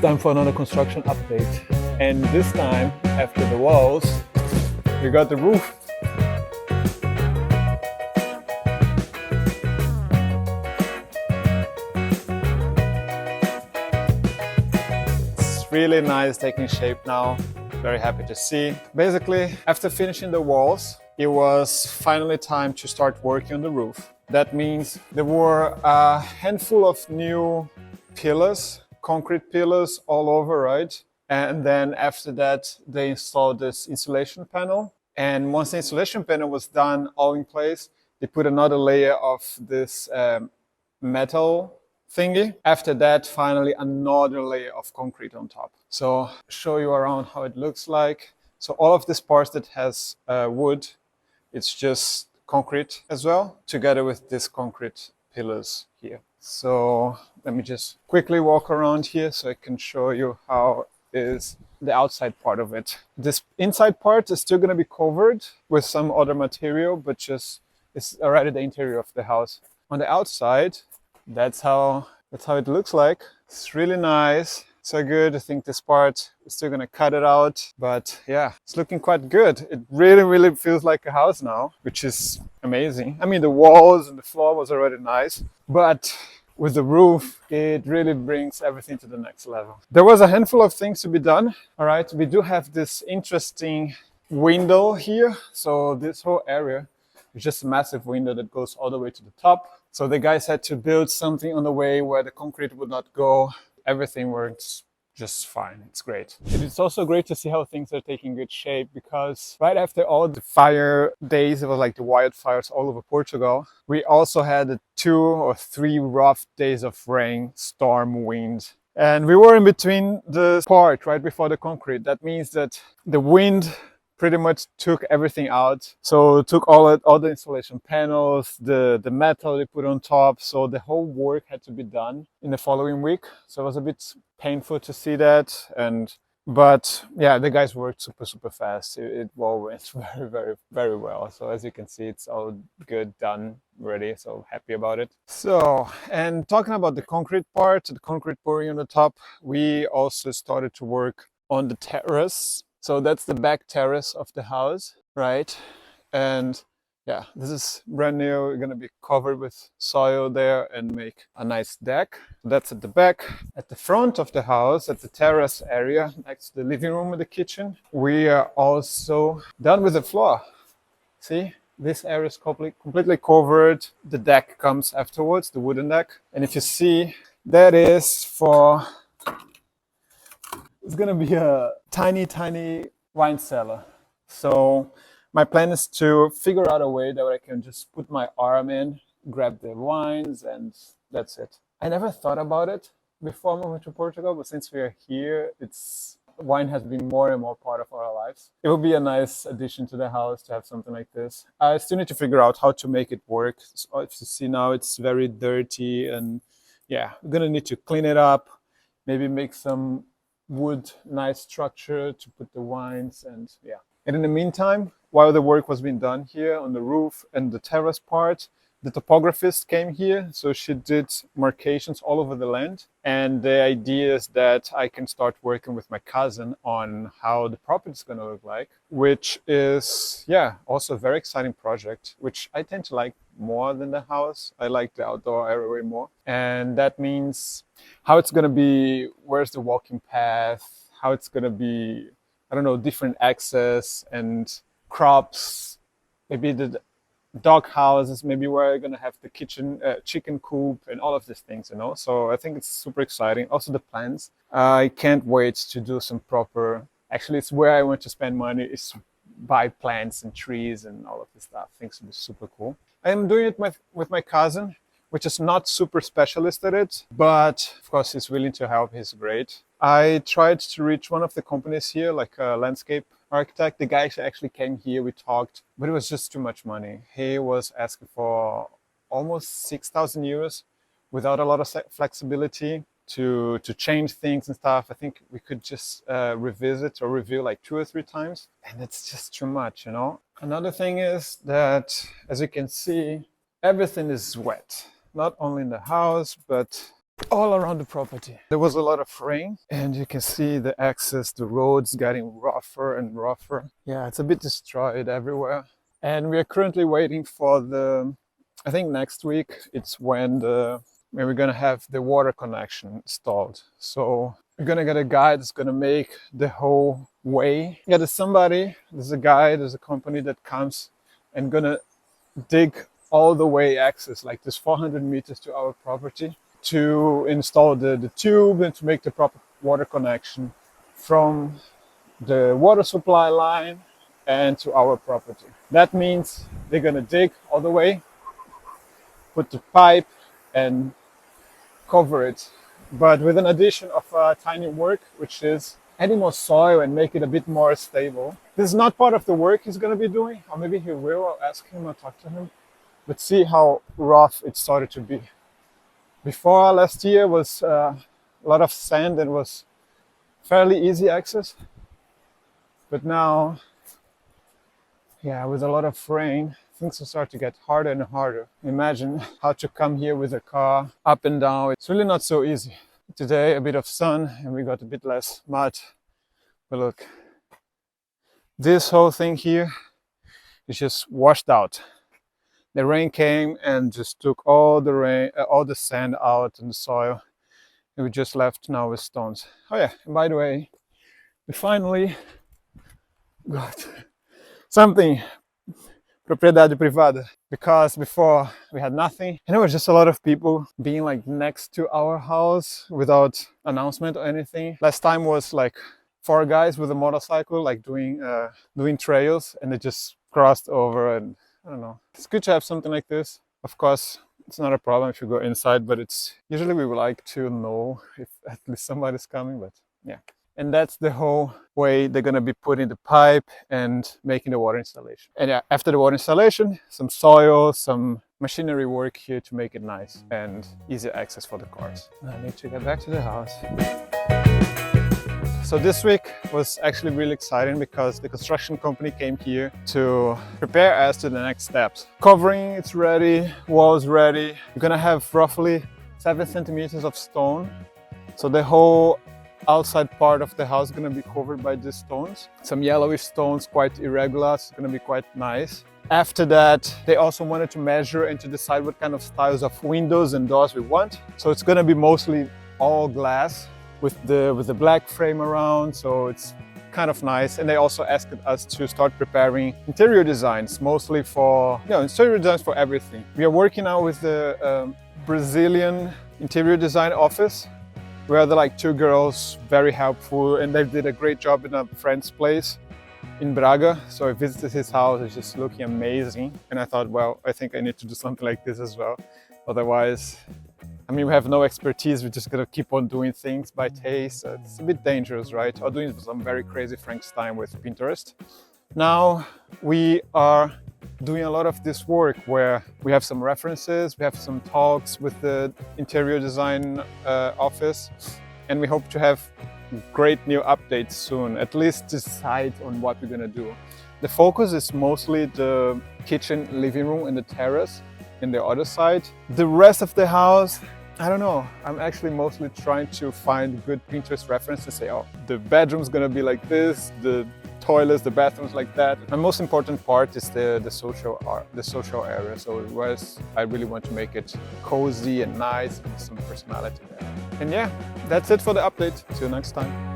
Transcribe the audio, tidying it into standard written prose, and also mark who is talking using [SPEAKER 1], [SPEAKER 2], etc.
[SPEAKER 1] It's time for another construction update. And this time, after the walls, we got the roof. It's really nice, taking shape now. Very happy to see. Basically, after finishing the walls, it was finally time to start working on the roof. That means there were a handful of new pillars, concrete pillars all over, right? And then after that, they installed this insulation panel. And once the insulation panel was done, all in place, they put another layer of this metal thingy. After that, finally another layer of concrete on top. So show you around how it looks like. So all of this part that has wood, it's just concrete as well, together with this concrete pillars here. So let me just quickly walk around here so I can show you how is the outside part of it. This inside part is still going to be covered with some other material, but just it's already the interior of the house. On the outside, that's how it looks like. It's really nice. So good. I think this part is still gonna cut it out, but yeah, it's looking quite good. It really feels like a house now, which is amazing. I mean, the walls and the floor was already nice, but with the roof, it really brings everything to the next level. There was a handful of things to be done. All right, we do have this interesting window here. So this whole area is just a massive window that goes all the way to the top. So the guys had to build something on the way where the concrete would not go. Everything works just fine. It's great. It's also great to see how things are taking good shape, because right after all the fire days, it was like the wildfires all over Portugal, we also had 2 or 3 rough days of rain, storm, wind. And we were in between the part right before the concrete. That means that the wind pretty much took everything out. So it took all the insulation panels, the metal they put on top. So the whole work had to be done in the following week. So it was a bit painful to see that. But yeah, the guys worked super fast. It all went very well. So as you can see, it's all good, done, ready. So happy about it. So, and talking about the concrete part, the concrete pouring on the top, we also started to work on the terrace. So that's the back terrace of the house, right? And yeah, this is brand new. We're gonna be covered with soil there and make a nice deck. That's at the back. At the front of the house, at the terrace area, next to the living room and the kitchen, we are also done with the floor. See? This area is completely covered. The deck comes afterwards, the wooden deck. And if you see, that is for... It's gonna be a tiny wine cellar. So my plan is to figure out a way that I can just put my arm in, grab the wines, and that's it. I never thought about it before moving to Portugal, but since we are here, wine has been more and more part of our lives. It will be a nice addition to the house to have something like this. I still need to figure out how to make it work. So if you see now, it's very dirty, and yeah, we're gonna need to clean it up, maybe make some wood, nice structure to put the wines, and yeah. And in the meantime, while the work was being done here on the roof and the terrace part, the topographist came here, so she did marcations all over the land. And the idea is that I can start working with my cousin on how the property is going to look like, which is, yeah, also a very exciting project, which I tend to like more than the house. I like the outdoor area way more. And that means how it's going to be, where's the walking path, how it's going to be, I don't know, different access and crops, maybe the dog houses, maybe where I'm gonna have the kitchen, chicken coop, and all of these things, you know. So I think it's super exciting. Also the plants. I can't wait to do some proper. Actually, it's where I want to spend money, is buy plants and trees and all of this stuff. I think it's super cool. I'm doing it with my cousin, which is not super specialist at it, but of course he's willing to help. He's great. I tried to reach one of the companies here, like a landscape architect. The guy actually came here, we talked, but it was just too much money. He was asking for almost 6,000 euros without a lot of flexibility to change things and stuff. I think we could just revisit or review like 2 or 3 times, and it's just too much, you know. Another thing is that, as you can see, everything is wet, not only in the house, but all around the property. There was a lot of rain and you can see the access, the roads getting rougher and rougher. Yeah, it's a bit destroyed everywhere. And we are currently waiting for I think next week, it's when we're gonna have the water connection installed. So we're gonna get a guy that's gonna make the whole way. Yeah, there's a guy, there's a company that comes and gonna dig all the way access, like this 400 meters to our property, to install the tube and to make the proper water connection from the water supply line and to our property. That means they're gonna dig all the way, put the pipe and cover it, but with an addition of a tiny work, which is adding more soil and make it a bit more stable. This is not part of the work he's gonna be doing, or maybe he will. I'll ask him, I'll talk to him. But see how rough it started to be. Before last year was a lot of sand and was fairly easy access. But now, yeah, with a lot of rain, things will start to get harder and harder. Imagine how to come here with a car up and down. It's really not so easy. Today, a bit of sun and we got a bit less mud. But look, this whole thing here is just washed out. The rain came and just took all the sand out and the soil. And we just left now with stones. Oh yeah, and by the way, we finally got something, propriedade privada, because before we had nothing. And there was just a lot of people being like next to our house without announcement or anything. Last time was like 4 guys with a motorcycle, like doing trails, and they just crossed over, and I don't know. It's good to have something like this. Of course, it's not a problem if you go inside, but it's usually we would like to know if at least somebody's coming, but yeah. And that's the whole way they're gonna be putting the pipe and making the water installation. And yeah, after the water installation, some soil, some machinery work here to make it nice and easy access for the cars. I need to get back to the house. So this week was actually really exciting because the construction company came here to prepare us to the next steps. Covering, it's ready, walls ready. We're gonna have roughly 7 centimeters of stone. So the whole outside part of the house is gonna be covered by these stones. Some yellowish stones, quite irregular, so it's gonna be quite nice. After that, they also wanted to measure and to decide what kind of styles of windows and doors we want. So it's gonna be mostly all glass, with the black frame around, so it's kind of nice. And they also asked us to start preparing interior designs, mostly for, interior designs for everything. We are working now with the Brazilian interior design office, where they're like 2 girls, very helpful, and they did a great job in a friend's place in Braga. So I visited his house, it's just looking amazing. And I thought, well, I think I need to do something like this as well. Otherwise, I mean, we have no expertise, we're just gonna keep on doing things by taste. It's a bit dangerous, right? Or doing some very crazy Frankenstein with Pinterest. Now we are doing a lot of this work where we have some references, we have some talks with the interior design office, and we hope to have great new updates soon, at least decide on what we're gonna do. The focus is mostly the kitchen, living room and the terrace in the other side. The rest of the house, I don't know. I'm actually mostly trying to find good Pinterest reference to say, oh, the bedroom's gonna be like this, the toilets, the bathrooms like that. The most important part is the social area. So whereas I really want to make it cozy and nice with some personality there. And yeah, that's it for the update. See you next time.